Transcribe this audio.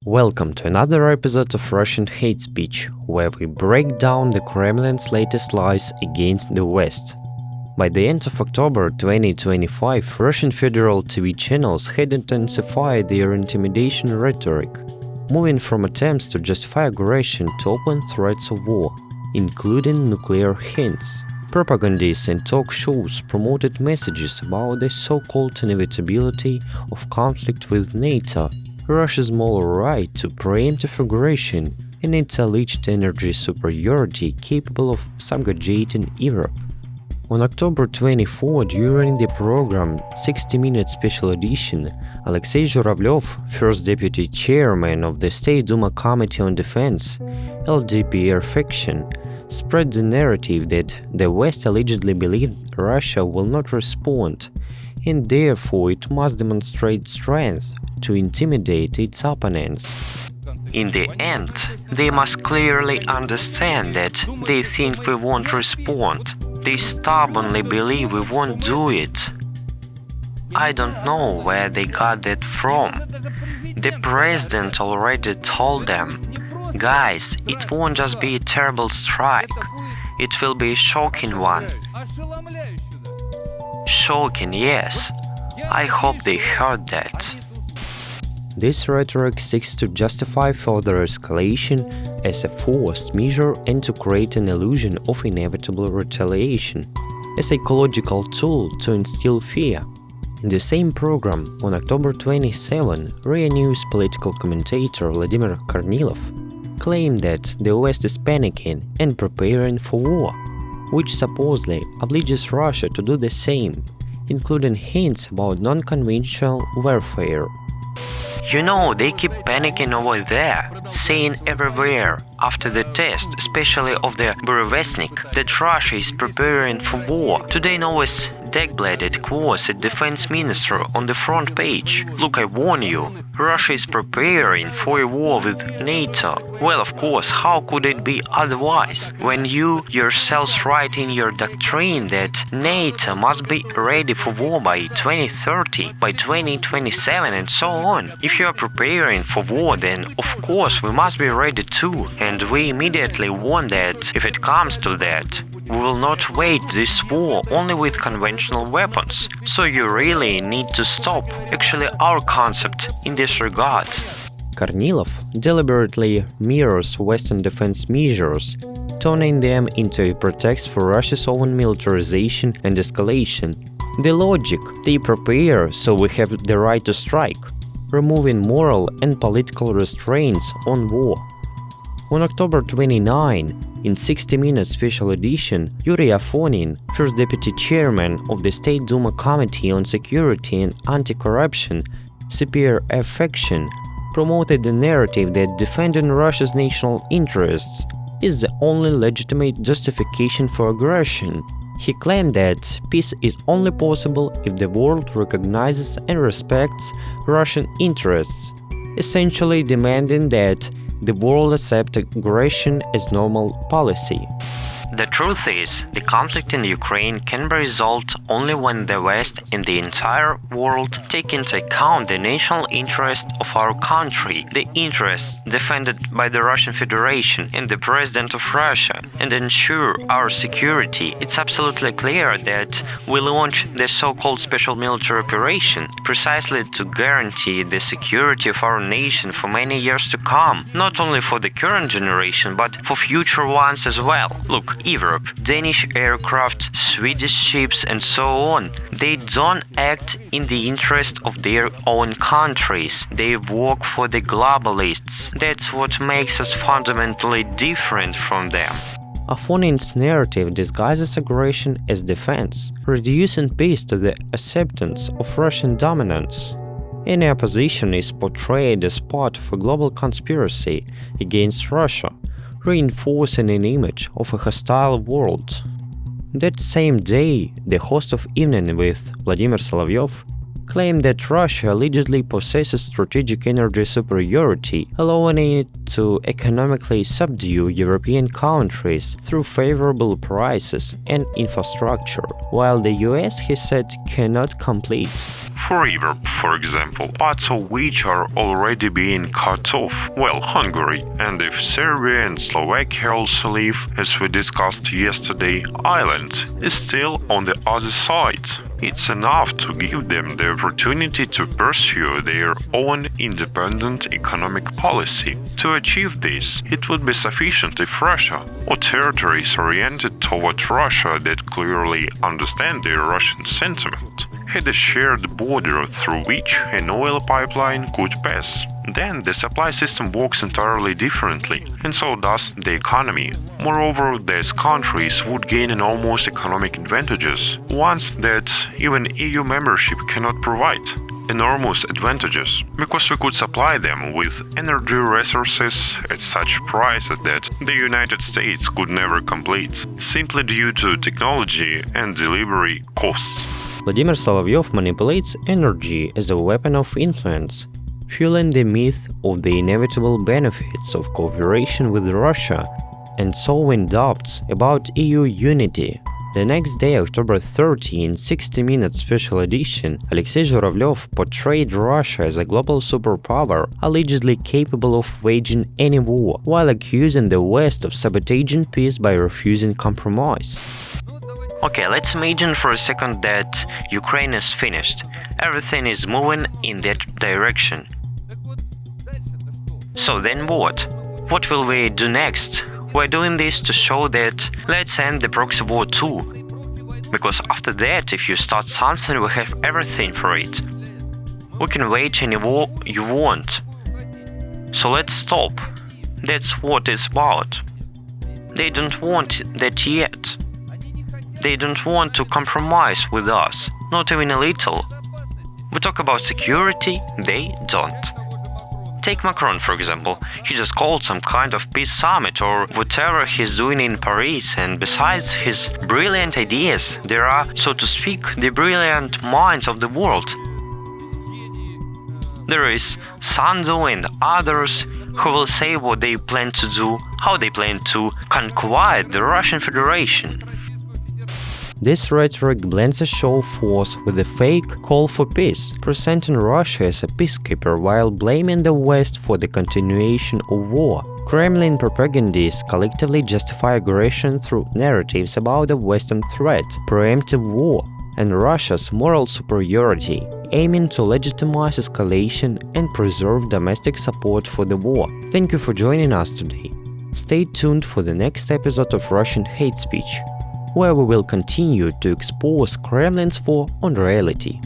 Welcome to another episode of Russian Hate Speech, where we break down the Kremlin's latest lies against the West. By the end of October 2025, Russian federal TV channels had intensified their intimidation rhetoric, moving from attempts to justify aggression to open threats of war, including nuclear hints. Propagandists and talk shows promoted messages about the so-called inevitability of conflict with NATO, Russia's moral right to preemptive aggression, and its alleged energy superiority capable of subjugating Europe. On October 24, during the program 60-minute special edition, Alexei Zhuravlev, first deputy chairman of the State Duma Committee on Defense, LDPR faction, spread the narrative that the West allegedly believed Russia will not respond, and therefore it must demonstrate strength to intimidate its opponents. In the end, they must clearly understand that they think we won't respond. They stubbornly believe we won't do it. I don't know where they got that from. The president already told them, guys, it won't just be a terrible strike, it will be a shocking one. Shocking, yes. I hope they heard that. This rhetoric seeks to justify further escalation as a forced measure and to create an illusion of inevitable retaliation, a psychological tool to instill fear. In the same program, on October 27, RIA News political commentator Vladimir Kornilov claimed that the West is panicking and preparing for war, which supposedly obliges Russia to do the same, including hints about non-conventional warfare. You know, they keep panicking over there, saying everywhere, after the test, especially of the Burevestnik, that Russia is preparing for war. Today Novus deck-bladed quotes a defense minister on the front page. Look, I warn you, Russia is preparing for a war with NATO. Well, of course, how could it be otherwise, when you yourselves write in your doctrine that NATO must be ready for war by 2030, by 2027 and so on. If you are preparing for war, then of course we must be ready too, and we immediately warn that if it comes to that, we will not wage this war only with conventional weapons. So you really need to stop actually our concept in this regard. Kornilov deliberately mirrors Western defense measures, turning them into a pretext for Russia's own militarization and escalation. The logic: they prepare, so we have the right to strike, removing moral and political restraints on war. On October 29, in 60-minute special edition, Yuri Afonin, first deputy chairman of the State Duma Committee on Security and Anti-Corruption, CPRF faction, promoted the narrative that defending Russia's national interests is the only legitimate justification for aggression. He claimed that peace is only possible if the world recognizes and respects Russian interests, essentially demanding that the world accept aggression as normal policy. The truth is, the conflict in Ukraine can be resolved only when the West and the entire world take into account the national interest of our country, the interests defended by the Russian Federation and the President of Russia, and ensure our security. It's absolutely clear that we launch the so-called special military operation precisely to guarantee the security of our nation for many years to come, not only for the current generation, but for future ones as well. Look, Europe, Danish aircraft, Swedish ships and so on, they don't act in the interest of their own countries. They work for the globalists. That's what makes us fundamentally different from them. Afonin's narrative disguises aggression as defense, reducing peace to the acceptance of Russian dominance. Any opposition is portrayed as part of a global conspiracy against Russia, reinforcing an image of a hostile world. That same day, the host of Evening with Vladimir Solovyov claimed that Russia allegedly possesses strategic energy superiority, allowing it to economically subdue European countries through favorable prices and infrastructure, while the US, he said, cannot compete. For Europe, for example, parts of which are already being cut off, well, Hungary, and if Serbia and Slovakia also leave, as we discussed yesterday, Ireland is still on the other side. It's enough to give them the opportunity to pursue their own independent economic policy. To achieve this, it would be sufficient if Russia, or territories oriented toward Russia that clearly understand the Russian sentiment, had a shared border through which an oil pipeline could pass. Then the supply system works entirely differently, and so does the economy. Moreover, these countries would gain enormous economic advantages, ones that even EU membership cannot provide. Enormous advantages, because we could supply them with energy resources at such prices that the United States could never complete, simply due to technology and delivery costs. Vladimir Solovyov manipulates energy as a weapon of influence, fueling the myth of the inevitable benefits of cooperation with Russia and sowing doubts about EU unity. The next day, October 13, 60-minute special edition, Alexei Zhuravlev portrayed Russia as a global superpower allegedly capable of waging any war, while accusing the West of sabotaging peace by refusing compromise. Okay, let's imagine for a second that Ukraine is finished. Everything is moving in that direction. So then what? What will we do next? We're doing this to show that let's end the proxy war too. Because after that, if you start something, we have everything for it. We can wage any war you want. So let's stop. That's what it's about. They don't want that yet. They don't want to compromise with us, not even a little. We talk about security, they don't. Take Macron, for example. He just called some kind of peace summit or whatever he's doing in Paris, and besides his brilliant ideas, there are, so to speak, the brilliant minds of the world. There is Sandu and others who will say what they plan to do, how they plan to conquer the Russian Federation. This rhetoric blends a show of force with a fake call for peace, presenting Russia as a peacekeeper while blaming the West for the continuation of war. Kremlin propagandists collectively justify aggression through narratives about the Western threat, preemptive war, and Russia's moral superiority, aiming to legitimize escalation and preserve domestic support for the war. Thank you for joining us today. Stay tuned for the next episode of Russian Hate Speech, where we will continue to expose Kremlin's war on reality.